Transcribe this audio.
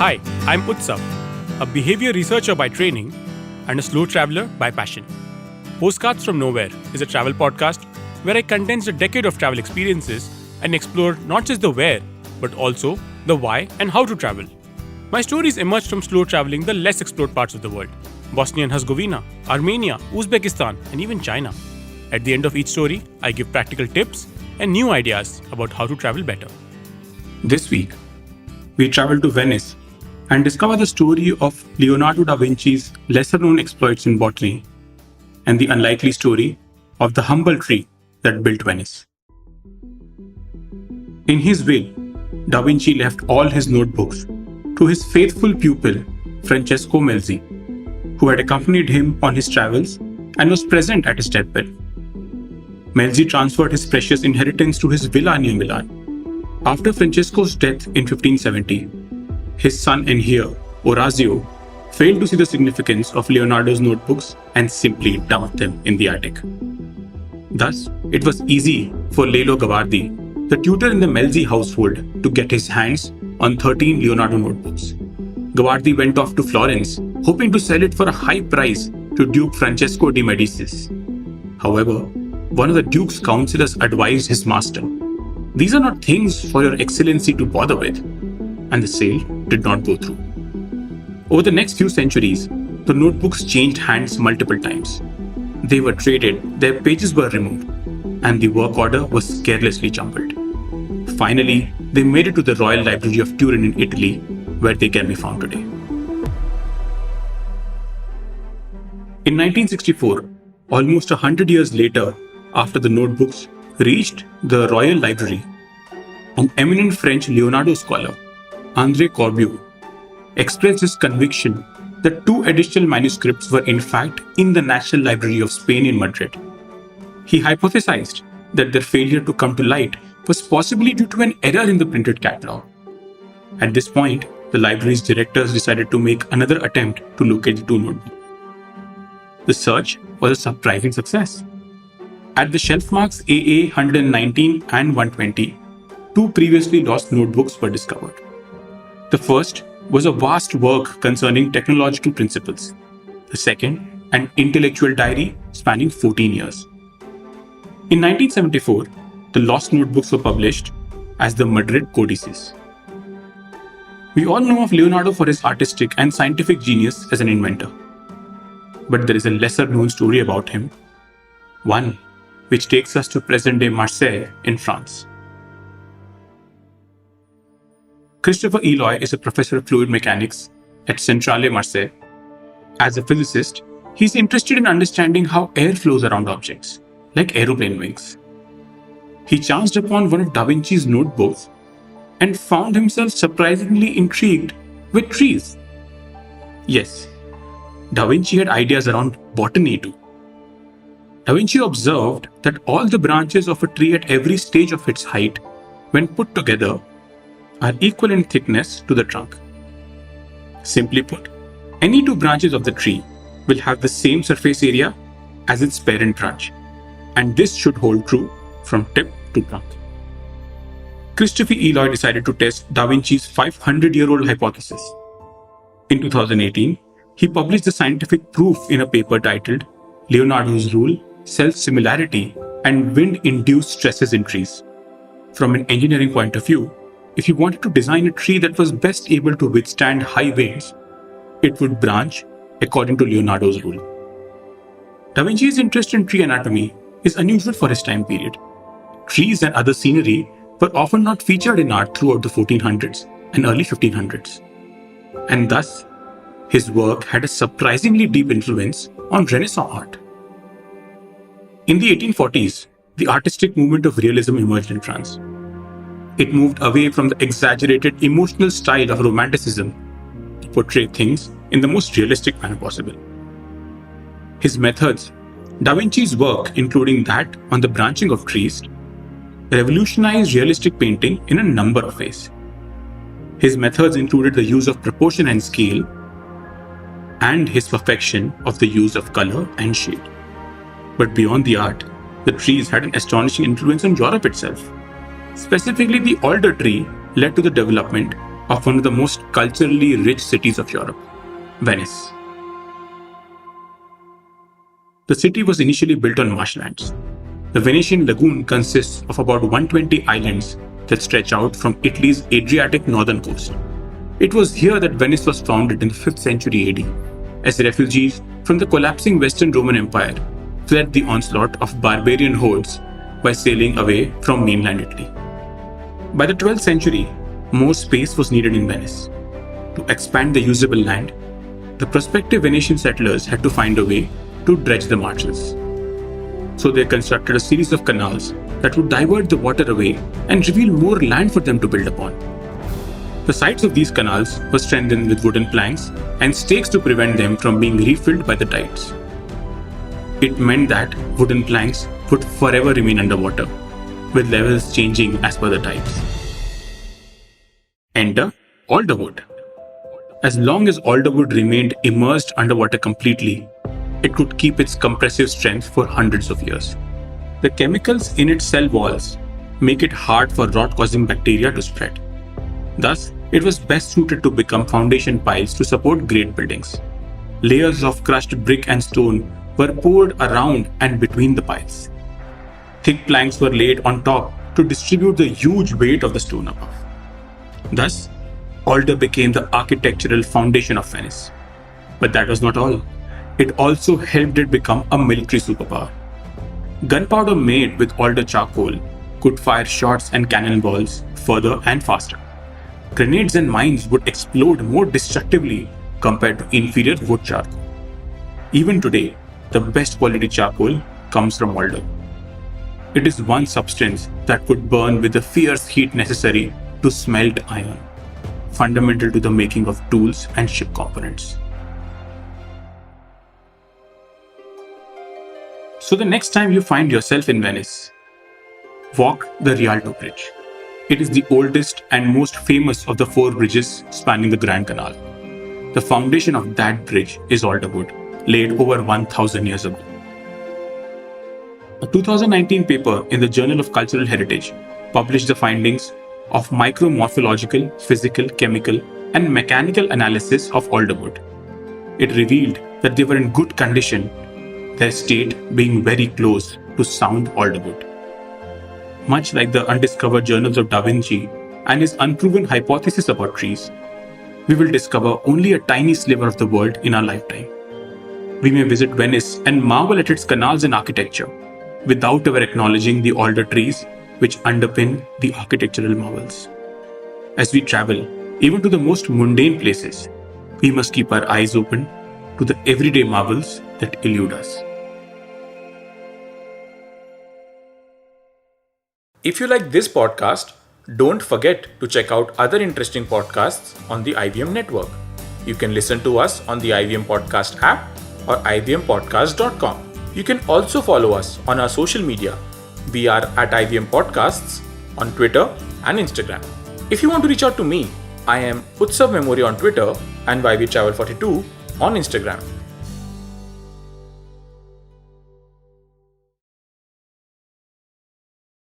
Hi, I'm Utsav, a behavior researcher by training and a slow traveler by passion. Postcards From Nowhere is a travel podcast where I condense a decade of travel experiences and explore not just the where, but also the why and how to travel. My stories emerged from slow traveling the less explored parts of the world: Bosnia and Herzegovina, Armenia, Uzbekistan, and even China. At the end of each story, I give practical tips and new ideas about how to travel better. This week, we travel to Venice and discover the story of Leonardo da Vinci's lesser-known exploits in botany and the unlikely story of the humble tree that built Venice. In his will, Da Vinci left all his notebooks to his faithful pupil, Francesco Melzi, who had accompanied him on his travels and was present at his deathbed. Melzi transferred his precious inheritance to his villa near Milan. After Francesco's death in 1570, his son and heir, Orazio, failed to see the significance of Leonardo's notebooks and simply dumped them in the attic. Thus, it was easy for Lelio Gavardi, the tutor in the Melzi household, to get his hands on 13 Leonardo notebooks. Gavardi went off to Florence, hoping to sell it for a high price to Duke Francesco de Medicis. However, one of the Duke's counselors advised his master, "These are not things for your excellency to bother with," and the sale did not go through. Over the next few centuries, the notebooks changed hands multiple times. They were traded, their pages were removed, and the work order was carelessly jumbled. Finally, they made it to the Royal Library of Turin in Italy, where they can be found today. In 1964, almost 100 years later, after the notebooks reached the Royal Library, an eminent French Leonardo scholar, André Corbiou, expressed his conviction that two additional manuscripts were in fact in the National Library of Spain in Madrid. He hypothesized that their failure to come to light was possibly due to an error in the printed catalogue. At this point, the library's directors decided to make another attempt to locate the two notebooks. The search was a surprising success. At the shelf marks AA 119 and 120, two previously lost notebooks were discovered. The first was a vast work concerning technological principles. The second, an intellectual diary spanning 14 years. In 1974, the lost notebooks were published as the Madrid Codices. We all know of Leonardo for his artistic and scientific genius as an inventor. But there is a lesser-known story about him, one which takes us to present-day Marseille in France. Christopher Eloy is a professor of fluid mechanics at Centrale Marseille. As a physicist, he's interested in understanding how air flows around objects, like aeroplane wings. He chanced upon one of Da Vinci's notebooks and found himself surprisingly intrigued with trees. Yes, Da Vinci had ideas around botany too. Da Vinci observed that all the branches of a tree at every stage of its height, when put together, are equal in thickness to the trunk. Simply put, any two branches of the tree will have the same surface area as its parent branch, and this should hold true from tip to trunk. Christopher Eloy decided to test Da Vinci's 500-year-old hypothesis. In 2018, he published the scientific proof in a paper titled Leonardo's Rule, Self-Similarity, and Wind-Induced Stresses in Trees. From an engineering point of view, if you wanted to design a tree that was best able to withstand high winds, it would branch according to Leonardo's rule. Da Vinci's interest in tree anatomy is unusual for his time period. Trees and other scenery were often not featured in art throughout the 1400s and early 1500s. And thus, his work had a surprisingly deep influence on Renaissance art. In the 1840s, the artistic movement of realism emerged in France. It moved away from the exaggerated emotional style of Romanticism to portray things in the most realistic manner possible. His methods, Da Vinci's work, including that on the branching of trees, revolutionized realistic painting in a number of ways. His methods included the use of proportion and scale, and his perfection of the use of color and shade. But beyond the art, the trees had an astonishing influence on Europe itself. Specifically, the alder tree led to the development of one of the most culturally rich cities of Europe, Venice. The city was initially built on marshlands. The Venetian Lagoon consists of about 120 islands that stretch out from Italy's Adriatic northern coast. It was here that Venice was founded in the 5th century AD, as refugees from the collapsing Western Roman Empire fled the onslaught of barbarian hordes by sailing away from mainland Italy. By the 12th century, more space was needed in Venice. To expand the usable land, the prospective Venetian settlers had to find a way to dredge the marshes. So they constructed a series of canals that would divert the water away and reveal more land for them to build upon. The sides of these canals were strengthened with wooden planks and stakes to prevent them from being refilled by the tides. It meant that wooden planks would forever remain underwater, with levels changing as per the tides. Enter alderwood. As long as alderwood remained immersed underwater completely, it could keep its compressive strength for hundreds of years. The chemicals in its cell walls make it hard for rot-causing bacteria to spread. Thus, it was best suited to become foundation piles to support great buildings. Layers of crushed brick and stone were poured around and between the piles. Thick planks were laid on top to distribute the huge weight of the stone above. Thus, alder became the architectural foundation of Venice. But that was not all. It also helped it become a military superpower. Gunpowder made with alder charcoal could fire shots and cannonballs further and faster. Grenades and mines would explode more destructively compared to inferior wood charcoal. Even today, the best quality charcoal comes from alder. It is one substance that could burn with the fierce heat necessary to smelt iron, fundamental to the making of tools and ship components. So the next time you find yourself in Venice, walk the Rialto Bridge. It is the oldest and most famous of the 4 bridges spanning the Grand Canal. The foundation of that bridge is alder wood, laid over 1,000 years ago. A 2019 paper in the Journal of Cultural Heritage published the findings of micromorphological, physical, chemical, and mechanical analysis of alder wood. It revealed that they were in good condition, their state being very close to sound alder wood. Much like the undiscovered journals of Da Vinci and his unproven hypothesis about trees, we will discover only a tiny sliver of the world in our lifetime. We may visit Venice and marvel at its canals and architecture, without ever acknowledging the alder trees which underpin the architectural marvels. As we travel, even to the most mundane places, we must keep our eyes open to the everyday marvels that elude us. If you like this podcast, don't forget to check out other interesting podcasts on the IVM network. You can listen to us on the IVM Podcast app or ivmpodcast.com. You can also follow us on our social media. We are at IVM Podcasts on Twitter and Instagram. If you want to reach out to me, I am Utsav Memory on Twitter and YVTravel42 on Instagram.